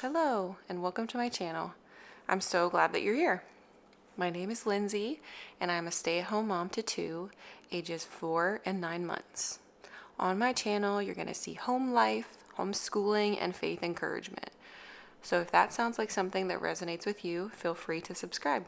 Hello, and welcome to my channel. I'm so glad that you're here. My name is Lindsay, and I'm a stay-at-home mom to two, ages 4 and 9 months. On my channel, you're going to see home life, homeschooling, and faith encouragement. So if that sounds like something that resonates with you, feel free to subscribe.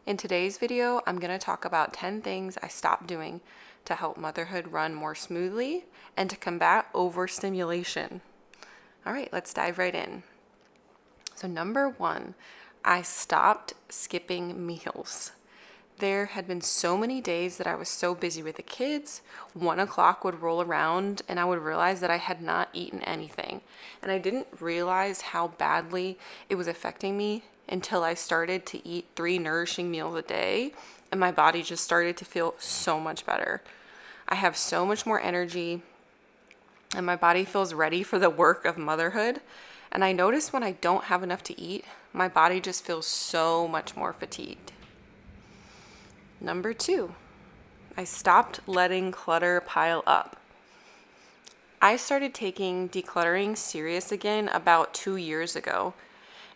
In today's video, I'm going to talk about 10 things I stopped doing to help motherhood run more smoothly and to combat overstimulation. All right, let's dive right in. So number 1, I stopped skipping meals. There had been so many days that I was so busy with the kids, 1 o'clock would roll around and I would realize that I had not eaten anything. And I didn't realize how badly it was affecting me until I started to eat 3 nourishing meals a day and my body just started to feel so much better. I have so much more energy and my body feels ready for the work of motherhood. And I notice when I don't have enough to eat, my body just feels so much more fatigued. Number 2, I stopped letting clutter pile up. I started taking decluttering serious again about 2 years ago.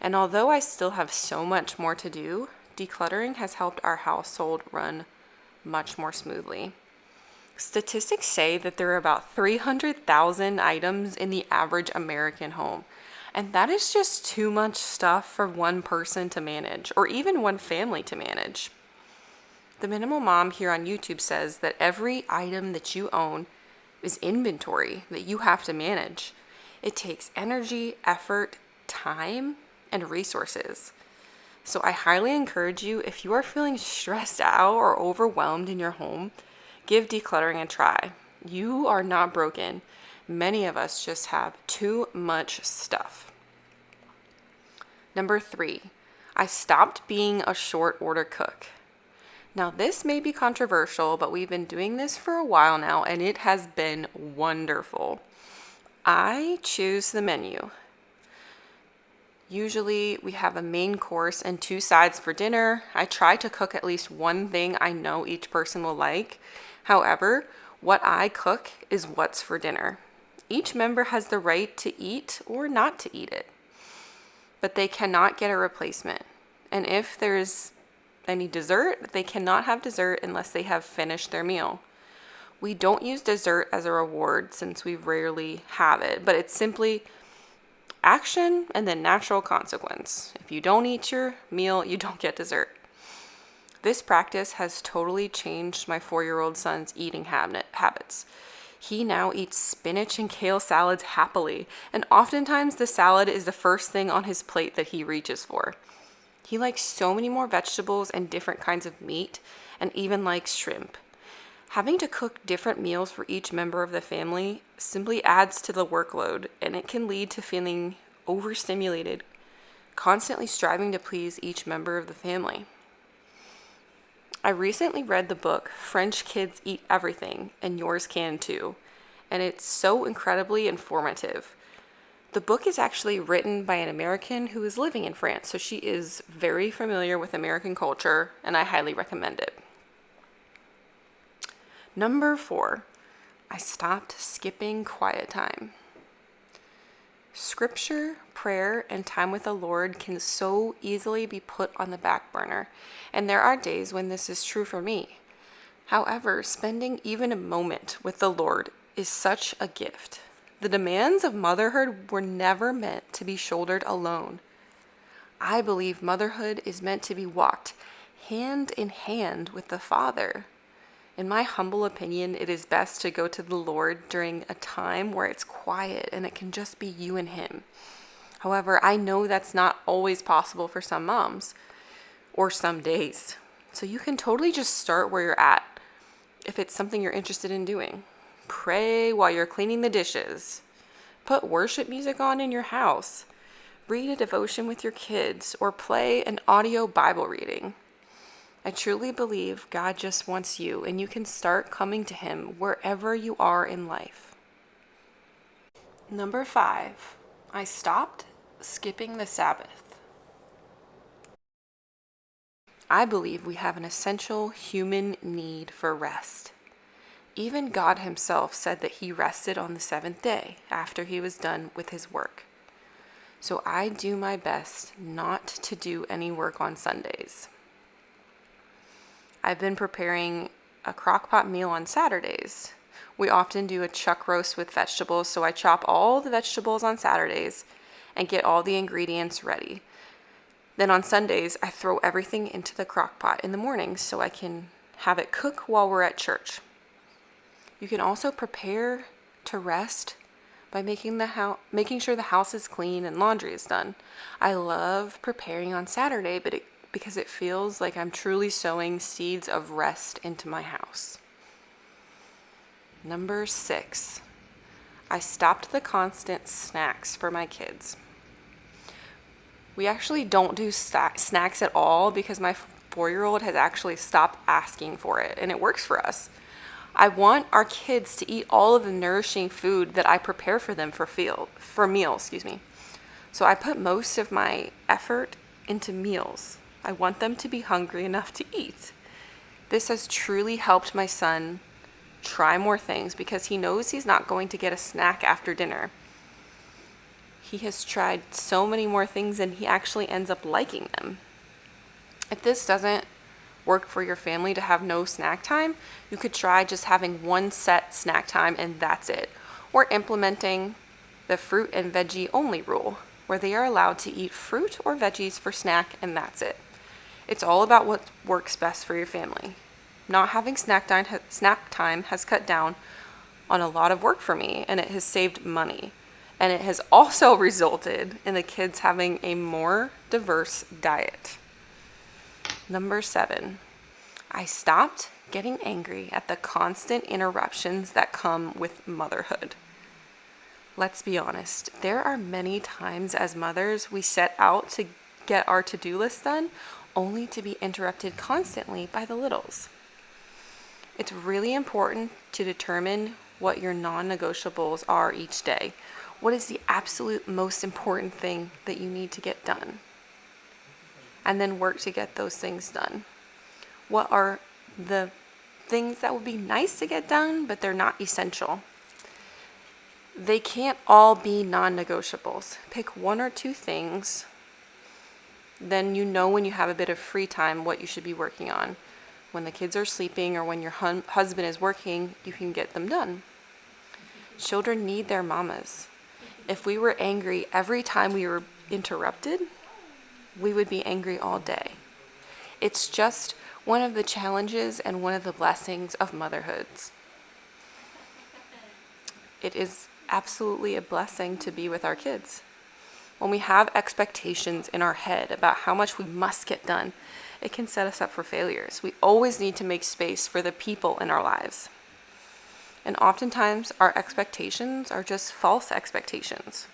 And although I still have so much more to do, decluttering has helped our household run much more smoothly. Statistics say that there are about 300,000 items in the average American home. And that is just too much stuff for one person to manage, or even one family to manage. The Minimal Mom here on YouTube says that every item that you own is inventory that you have to manage. It takes energy, effort, time, and resources. So I highly encourage you, if you are feeling stressed out or overwhelmed in your home, give decluttering a try. You are not broken. Many of us just have too much stuff. Number 3, I stopped being a short order cook. Now this may be controversial, but we've been doing this for a while now and it has been wonderful. I choose the menu. Usually we have a main course and 2 sides for dinner. I try to cook at least one thing I know each person will like. However, what I cook is what's for dinner. Each member has the right to eat or not to eat it, but they cannot get a replacement. And if there's any dessert, they cannot have dessert unless they have finished their meal. We don't use dessert as a reward since we rarely have it, but it's simply action and then natural consequence. If you don't eat your meal, you don't get dessert. This practice has totally changed my 4-year-old son's eating habits. He now eats spinach and kale salads happily, and oftentimes the salad is the first thing on his plate that he reaches for. He likes so many more vegetables and different kinds of meat, and even likes shrimp. Having to cook different meals for each member of the family simply adds to the workload, and it can lead to feeling overstimulated, constantly striving to please each member of the family. I recently read the book French Kids Eat Everything, and Yours Can Too, and it's so incredibly informative. The book is actually written by an American who is living in France, so she is very familiar with American culture, and I highly recommend it. Number 4, I stopped skipping quiet time. Scripture, prayer, and time with the Lord can so easily be put on the back burner, and there are days when this is true for me. However, spending even a moment with the Lord is such a gift. The demands of motherhood were never meant to be shouldered alone. I believe motherhood is meant to be walked hand in hand with the Father. In my humble opinion, it is best to go to the Lord during a time where it's quiet and it can just be you and Him. However, I know that's not always possible for some moms or some days. So you can totally just start where you're at if it's something you're interested in doing. Pray while you're cleaning the dishes. Put worship music on in your house. Read a devotion with your kids or play an audio Bible reading. I truly believe God just wants you, and you can start coming to Him wherever you are in life. Number 5, I stopped skipping the Sabbath. I believe we have an essential human need for rest. Even God Himself said that He rested on the 7th day after He was done with His work. so I do my best not to do any work on Sundays. I've been preparing a crock pot meal on Saturdays. We often do a chuck roast with vegetables, so I chop all the vegetables on Saturdays and get all the ingredients ready. Then on Sundays, I throw everything into the crock pot in the morning so I can have it cook while we're at church. You can also prepare to rest by making sure the house is clean and laundry is done. I love preparing on Saturday, because it feels like I'm truly sowing seeds of rest into my house. Number 6, I stopped the constant snacks for my kids. We actually don't do snacks at all because my 4-year-old has actually stopped asking for it, and it works for us. I want our kids to eat all of the nourishing food that I prepare for them for meals. So I put most of my effort into meals. I want them to be hungry enough to eat. This has truly helped my son try more things because he knows he's not going to get a snack after dinner. He has tried so many more things and he actually ends up liking them. If this doesn't work for your family to have no snack time, you could try just having one set snack time and that's it. Or implementing the fruit and veggie only rule, where they are allowed to eat fruit or veggies for snack and that's it. It's all about what works best for your family. Not having snack time has cut down on a lot of work for me, and it has saved money. And it has also resulted in the kids having a more diverse diet. Number 7, I stopped getting angry at the constant interruptions that come with motherhood. Let's be honest, there are many times as mothers we set out to get our to-do list done only to be interrupted constantly by the littles. It's really important to determine what your non-negotiables are each day. What is the absolute most important thing that you need to get done? And then work to get those things done. What are the things that would be nice to get done, but they're not essential? They can't all be non-negotiables. Pick 1 or 2 things. Then you know when you have a bit of free time what you should be working on. When the kids are sleeping or when your husband is working, you can get them done. Children need their mamas. If we were angry every time we were interrupted, we would be angry all day. It's just one of the challenges and one of the blessings of motherhood. It is absolutely a blessing to be with our kids. When we have expectations in our head about how much we must get done, it can set us up for failures. We always need to make space for the people in our lives. And oftentimes our expectations are just false expectations.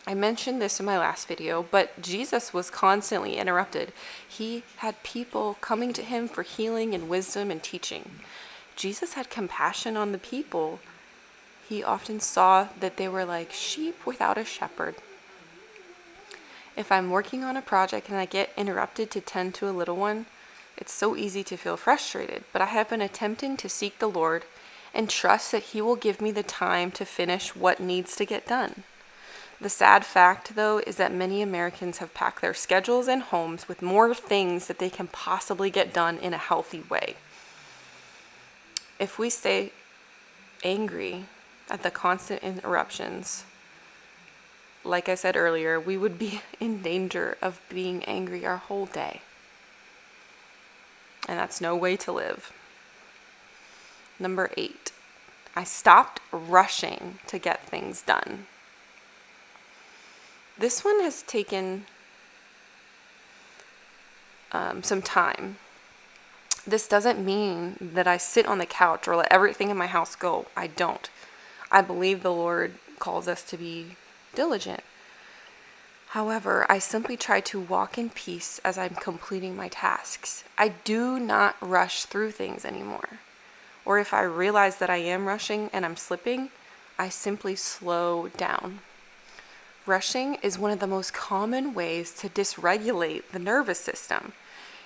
I mentioned this in my last video, but Jesus was constantly interrupted. He had people coming to him for healing and wisdom and teaching. Jesus had compassion on the people. He often saw that they were like sheep without a shepherd. If I'm working on a project and I get interrupted to tend to a little one, it's so easy to feel frustrated, but I have been attempting to seek the Lord and trust that He will give me the time to finish what needs to get done. The sad fact, though, is that many Americans have packed their schedules and homes with more things that they can possibly get done in a healthy way. If we stay angry at the constant interruptions, like I said earlier, we would be in danger of being angry our whole day. And that's no way to live. Number 8, I stopped rushing to get things done. This one has taken some time. This doesn't mean that I sit on the couch or let everything in my house go. I don't. I believe the Lord calls us to be diligent. However, I simply try to walk in peace as I'm completing my tasks. I do not rush through things anymore. Or if I realize that I am rushing and I'm slipping, I simply slow down. Rushing is one of the most common ways to dysregulate the nervous system.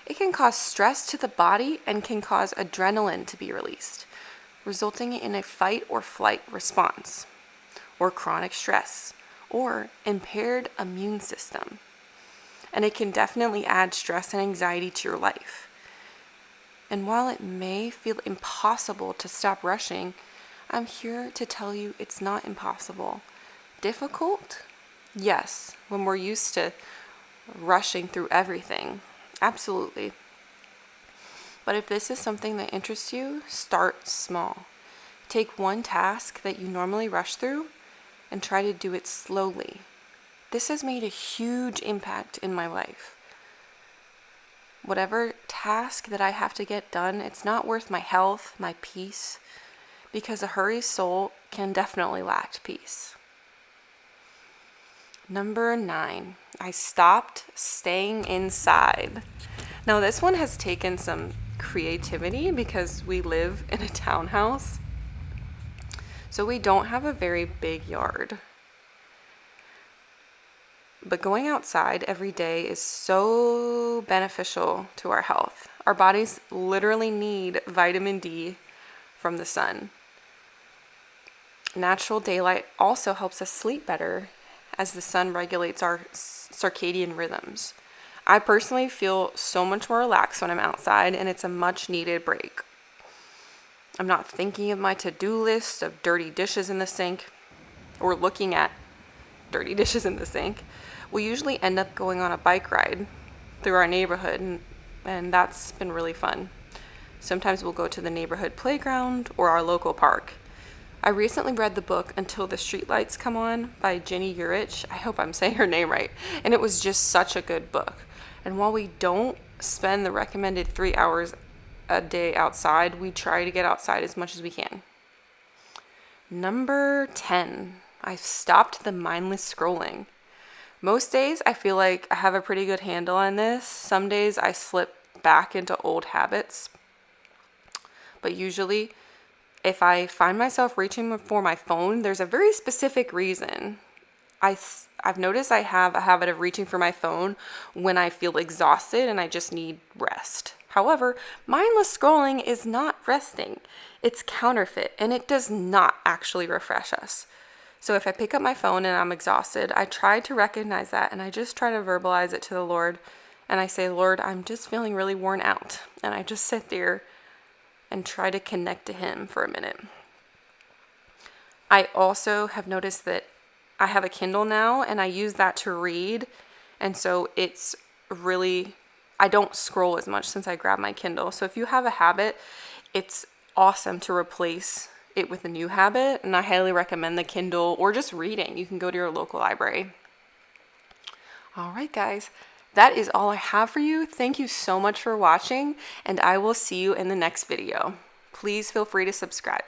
It can cause stress to the body and can cause adrenaline to be released, resulting in a fight or flight response, or chronic stress, or impaired immune system. And it can definitely add stress and anxiety to your life. And while it may feel impossible to stop rushing, I'm here to tell you it's not impossible. Difficult? Yes, when we're used to rushing through everything. Absolutely. But if this is something that interests you, start small. Take one task that you normally rush through and try to do it slowly. This has made a huge impact in my life. Whatever task that I have to get done, it's not worth my health, my peace, because a hurried soul can definitely lack peace. Number 9, I stopped staying inside. Now this one has taken some creativity because we live in a townhouse, so we don't have a very big yard. But going outside every day is so beneficial to our health. Our bodies literally need vitamin D from the sun. Natural daylight also helps us sleep better as the sun regulates our circadian rhythms. I personally feel so much more relaxed when I'm outside, and it's a much needed break. I'm not thinking of my to-do list of dirty dishes in the sink or looking at dirty dishes in the sink. We usually end up going on a bike ride through our neighborhood, and that's been really fun. Sometimes we'll go to the neighborhood playground or our local park. I recently read the book Until the Streetlights Come On by Jenny Urich. I hope I'm saying her name right. And it was just such a good book. And while we don't spend the recommended 3 hours a day outside, we try to get outside as much as we can. Number 10, I've stopped the mindless scrolling. Most days I feel like I have a pretty good handle on this. Some days I slip back into old habits. But usually, if I find myself reaching for my phone, there's a very specific reason. I've noticed I have a habit of reaching for my phone when I feel exhausted and I just need rest. However, mindless scrolling is not resting. It's counterfeit, and it does not actually refresh us. So if I pick up my phone and I'm exhausted, I try to recognize that, and I just try to verbalize it to the Lord. And I say, Lord, I'm just feeling really worn out. And I just sit there and try to connect to Him for a minute. I also have noticed that I have a Kindle now, and I use that to read. And so it's really, I don't scroll as much since I grabbed my Kindle. So if you have a habit, it's awesome to replace it with a new habit, and I highly recommend the Kindle or just reading. You can go to your local library. All right, guys, that is all I have for you. Thank you so much for watching, and I will see you in the next video. Please feel free to subscribe.